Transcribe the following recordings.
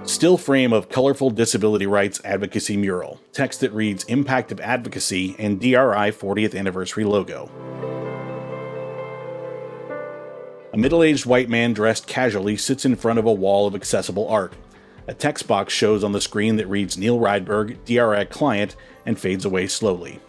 Still frame of colorful disability rights advocacy mural. Text that reads Impact of Advocacy and DRI 40th Anniversary logo. A middle-aged white man dressed casually sits in front of a wall of accessible art. A text box shows on the screen that reads Neil Rydberg, DRI client, and fades away slowly.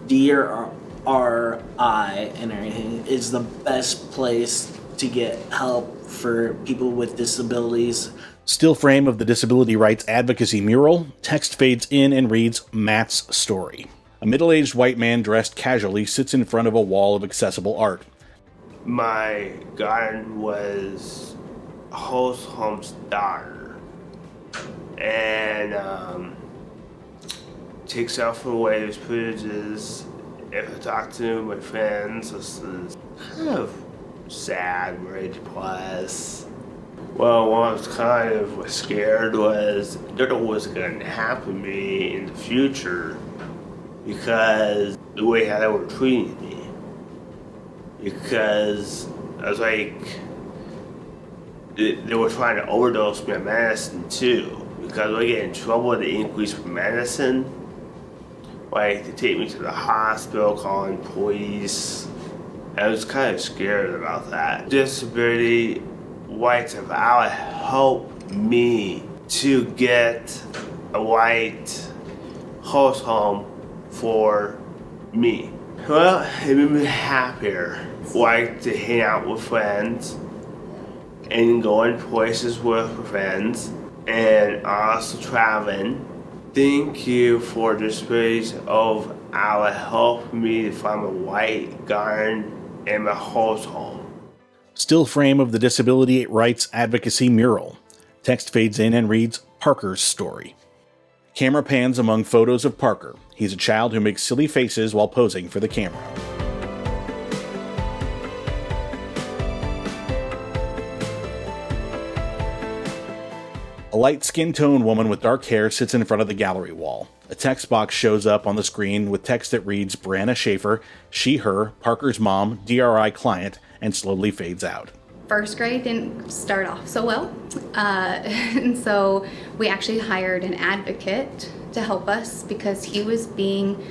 DRI and everything is the best place to get help for people with disabilities. Still frame of the disability rights advocacy mural. Text fades in and reads Matt's story. A middle-aged white man dressed casually sits in front of a wall of accessible art. My garden was host home's daughter, and takes out for waves footages. If I talk to my friends, this is kind of sad, very depressed. Well, what I was kind of scared was I don't know what's going to happen to me in the future because the way how they were treating me. Because I was like, they were trying to overdose my medicine too. Because I get in trouble with the increase for medicine. Like, they take me to the hospital, calling police. I was kind of scared about that. Disability rights have helped me to get a white host home for me. Well, it made me happier. Like to hang out with friends and going places with friends and also traveling. Thank you for the space of our help me to find a white garden and my host home. Still frame of the disability rights advocacy mural. Text fades in and reads Parker's story. Camera pans among photos of Parker. He's a child who makes silly faces while posing for the camera. A light skin tone woman with dark hair sits in front of the gallery wall. A text box shows up on the screen with text that reads Brianna Schaefer, she, her, Parker's mom, DRI client, and slowly fades out. First grade didn't start off so well, and so we actually hired an advocate to help us because he was being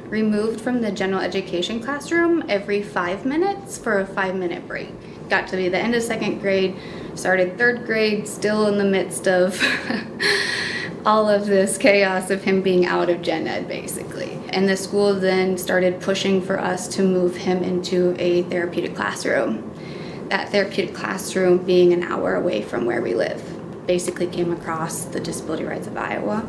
removed from the general education classroom every 5 minutes for a 5-minute break. Got to be the end of second grade, started third grade, still in the midst of all of this chaos of him being out of gen ed, basically. And the school then started pushing for us to move him into a therapeutic classroom. That therapeutic classroom being an hour away from where we live. Basically came across the Disability Rights of Iowa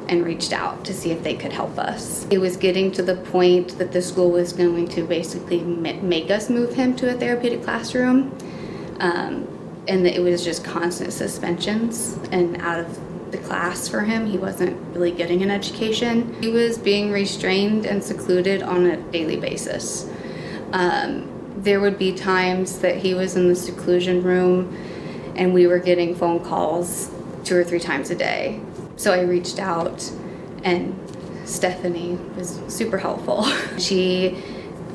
and reached out to see if they could help us. It was getting to the point that the school was going to basically make us move him to a therapeutic classroom. And it was just constant suspensions and out of the class for him. He wasn't really getting an education. He was being restrained and secluded on a daily basis. There would be times that he was in the seclusion room and we were getting phone calls 2 or 3 times a day. So I reached out and Stephanie was super helpful. She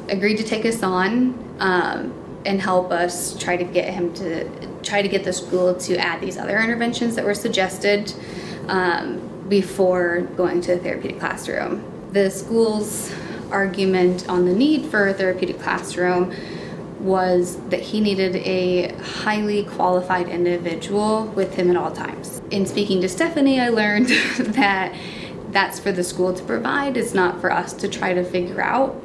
agreed to take us on and help us try to get the school to add these other interventions that were suggested before going to the therapeutic classroom. The school's argument on the need for a therapeutic classroom was that he needed a highly qualified individual with him at all times. In speaking to Stephanie, I learned that that's for the school to provide. It's not for us to try to figure out,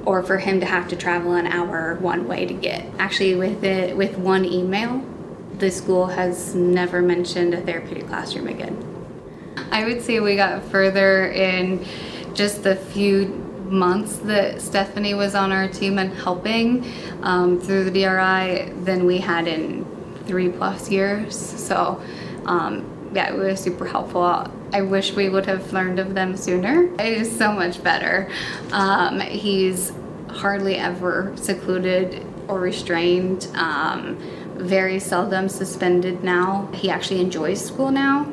or for him to have to travel an hour one way to get. Actually, with one email, the school has never mentioned a therapeutic classroom again. I would say we got further in just the few months that Stephanie was on our team and helping through the DRI than we had in 3+ years. So yeah, it was super helpful. I wish we would have learned of them sooner. It is so much better. He's hardly ever secluded or restrained, very seldom suspended now. He actually enjoys school now.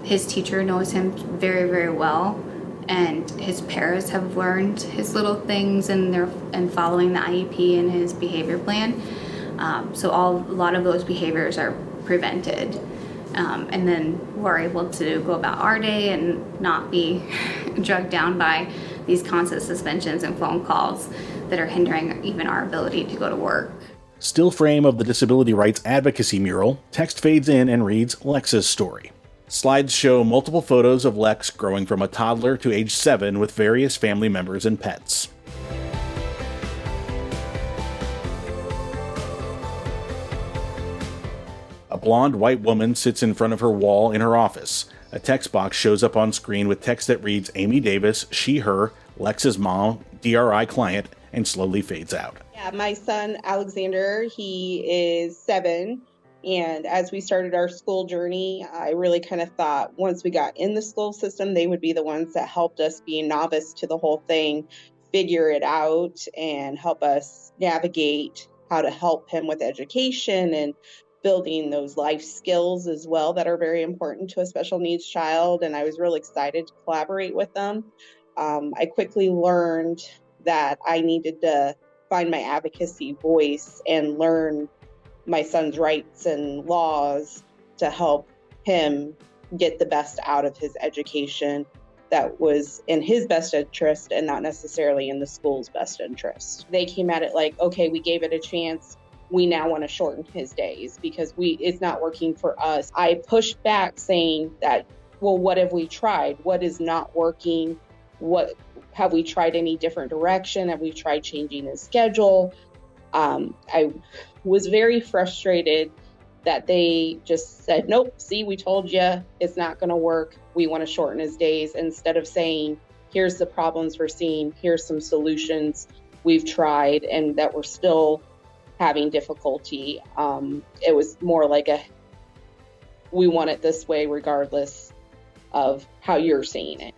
His teacher knows him very, very well. And his paras have learned his little things and following the IEP and his behavior plan. So a lot of those behaviors are prevented. And then we're able to go about our day and not be drugged down by these constant suspensions and phone calls that are hindering even our ability to go to work. Still frame of the Disability Rights Advocacy mural, text fades in and reads Lex's story. Slides show multiple photos of Lex growing from a toddler to age 7 with various family members and pets. A blonde white woman sits in front of her wall in her office. A text box shows up on screen with text that reads Amy Davis, she, her, Lex's mom, DRI client, and slowly fades out. Yeah, my son, Alexander, he is 7. And as we started our school journey, I really kind of thought once we got in the school system, they would be the ones that helped us be a novice to the whole thing, figure it out, and help us navigate how to help him with education and building those life skills as well that are very important to a special needs child. And I was really excited to collaborate with them. I quickly learned that I needed to find my advocacy voice and learn my son's rights and laws to help him get the best out of his education that was in his best interest and not necessarily in the school's best interest. They came at it like, okay, we gave it a chance. We now want to shorten his days because it's not working for us. I pushed back saying that, well, what have we tried? What is not working? What have we tried any different direction? Have we tried changing his schedule? I was very frustrated that they just said, nope, see, we told you it's not going to work. We want to shorten his days, instead of saying, here's the problems we're seeing. Here's some solutions we've tried and that we're still having difficulty. It was more like we want it this way regardless of how you're seeing it.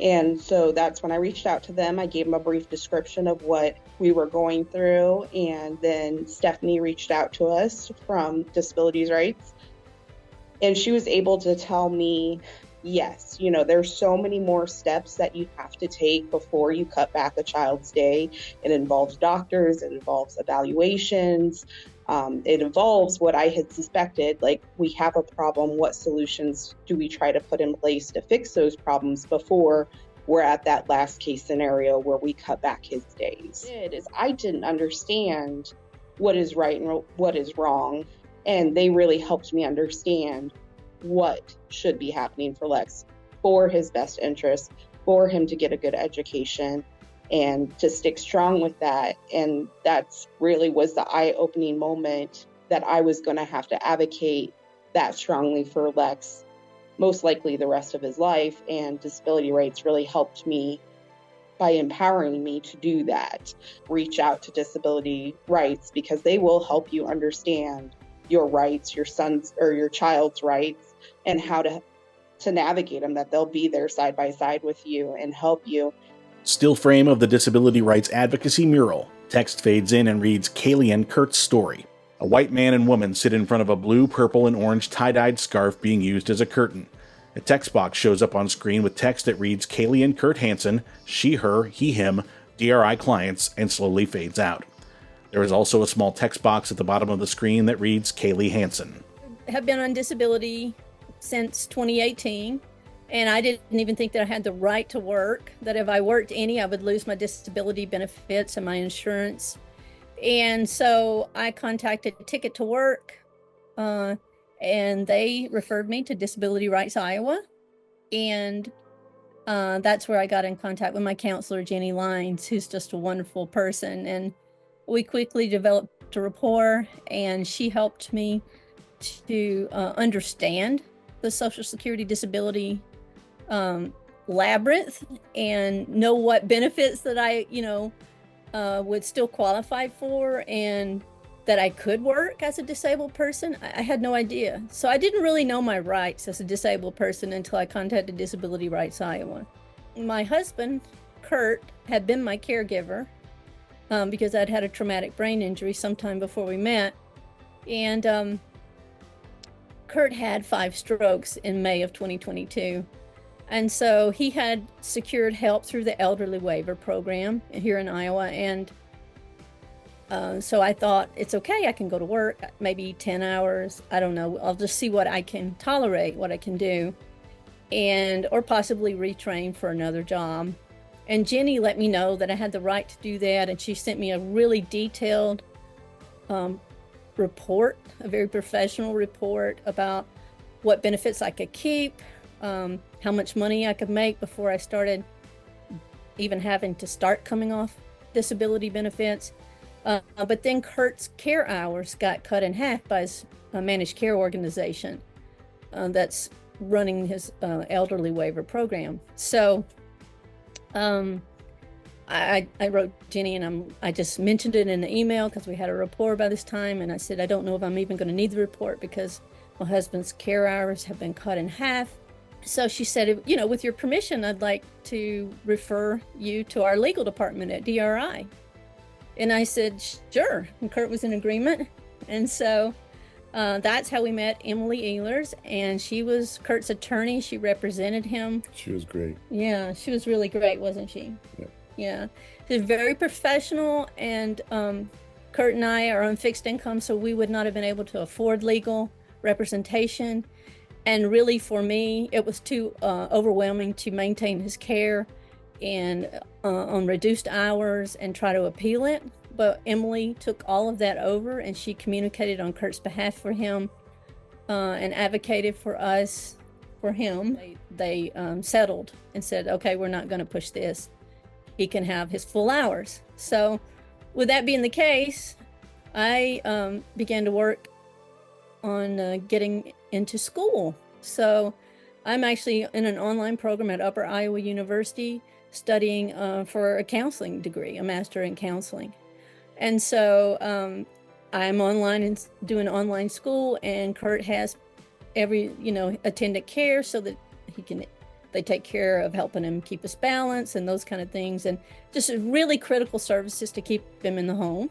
And so that's when I reached out to them. I gave them a brief description of what we were going through. And then Stephanie reached out to us from Disabilities Rights. And she was able to tell me, yes, there's so many more steps that you have to take before you cut back a child's day. It involves doctors, it involves evaluations, it involves what I had suspected, like we have a problem, what solutions do we try to put in place to fix those problems before we're at that last case scenario where we cut back his days. I didn't understand what is right and what is wrong, and they really helped me understand what should be happening for Lex for his best interest, for him to get a good education and to stick strong with that. And that's really was the eye-opening moment that I was going to have to advocate that strongly for Lex, most likely the rest of his life. And Disability Rights really helped me by empowering me to do that. Reach out to Disability Rights because they will help you understand your rights, your son's or your child's rights, and how to navigate them, that they'll be there side by side with you and help you. Still frame of the Disability Rights Advocacy mural. Text fades in and reads Kaylee and Kurt's story. A white man and woman sit in front of a blue, purple, and orange tie-dyed scarf being used as a curtain. A text box shows up on screen with text that reads Kaylee and Kurt Hansen, she, her, he, him, DRI clients, and slowly fades out. There is also a small text box at the bottom of the screen that reads Kaylee Hansen. I have been on disability since 2018. And I didn't even think that I had the right to work, that if I worked any, I would lose my disability benefits and my insurance. And so I contacted Ticket to Work, and they referred me to Disability Rights Iowa. And that's where I got in contact with my counselor, Jenny Lines, who's just a wonderful person. And we quickly developed a rapport, and she helped me to understand the Social Security disability labyrinth and know what benefits that I, would still qualify for and that I could work as a disabled person. I had no idea. So I didn't really know my rights as a disabled person until I contacted Disability Rights Iowa. My husband, Kurt, had been my caregiver because I'd had a traumatic brain injury sometime before we met. And Kurt had 5 strokes in May of 2022. And so he had secured help through the elderly waiver program here in Iowa. And So I thought, it's okay, I can go to work, maybe 10 hours. I don't know. I'll just see what I can tolerate, what I can do, or possibly retrain for another job. And Jenny let me know that I had the right to do that. And she sent me a really detailed report, a very professional report about what benefits I could keep, how much money I could make before I started even having to start coming off disability benefits. But then Kurt's care hours got cut in half by his managed care organization that's running his elderly waiver program. So I wrote Jenny, and I just mentioned it in the email because we had a rapport by this time, and I said, I don't know if I'm even going to need the report because my husband's care hours have been cut in half. So she said, with your permission, I'd like to refer you to our legal department at DRI. And I said, sure. And Kurt was in agreement. And so that's how we met Emily Ehlers. And she was Kurt's attorney. She represented him. She was great. Yeah, she was really great, wasn't she? Yeah. Yeah. She's very professional. And Kurt and I are on fixed income, so we would not have been able to afford legal representation. And really, for me, it was too overwhelming to maintain his care and on reduced hours and try to appeal it. But Emily took all of that over, and she communicated on Kurt's behalf for him and advocated for us, for him. They settled and said, okay, we're not going to push this. He can have his full hours. So with that being the case, I began to work on getting into school. So I'm actually in an online program at Upper Iowa University studying for a counseling degree, a master in counseling. And so I'm online and doing online school, and Kurt has attendant care so that they take care of helping him keep his balance and those kind of things, and just really critical services to keep him in the home.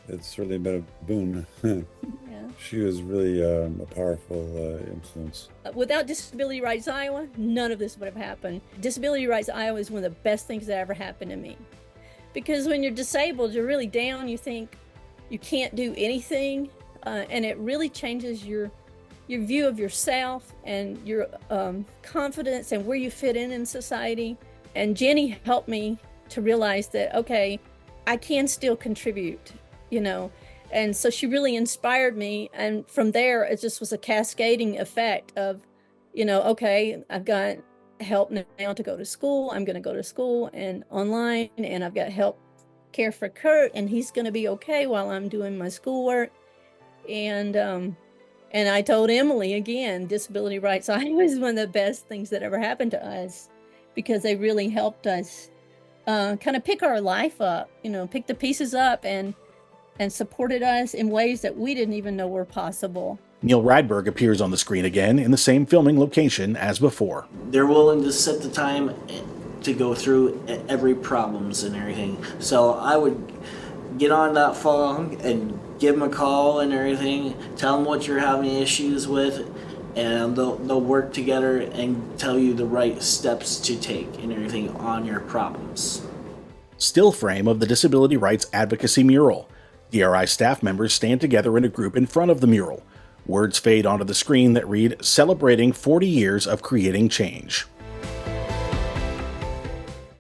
It's certainly been a boon. Yeah. She was really a powerful influence. Without Disability Rights Iowa, none of this would have happened. Disability Rights Iowa is one of the best things that ever happened to me. Because when you're disabled, you're really down, you think you can't do anything, and it really changes your view of yourself and your confidence and where you fit in society. And Jenny helped me to realize that, okay, I can still contribute, And so she really inspired me. And from there, it just was a cascading effect of, okay, I've got help now to go to school. I'm going to go to school and online, and I've got help care for Kurt, and he's going to be okay while I'm doing my schoolwork. And I told Emily again, Disability Rights Iowa is one of the best things that ever happened to us, because they really helped us kind of pick our life up, pick the pieces up and supported us in ways that we didn't even know were possible. Neil Radberg appears on the screen again in the same filming location as before. They're willing to set the time to go through every problems and everything. So I would get on that phone and give them a call and everything, tell them what you're having issues with, and they'll work together and tell you the right steps to take and everything on your problems. Still frame of the Disability Rights Advocacy mural. DRI staff members stand together in a group in front of the mural. Words fade onto the screen that read, "Celebrating 40 years of creating change."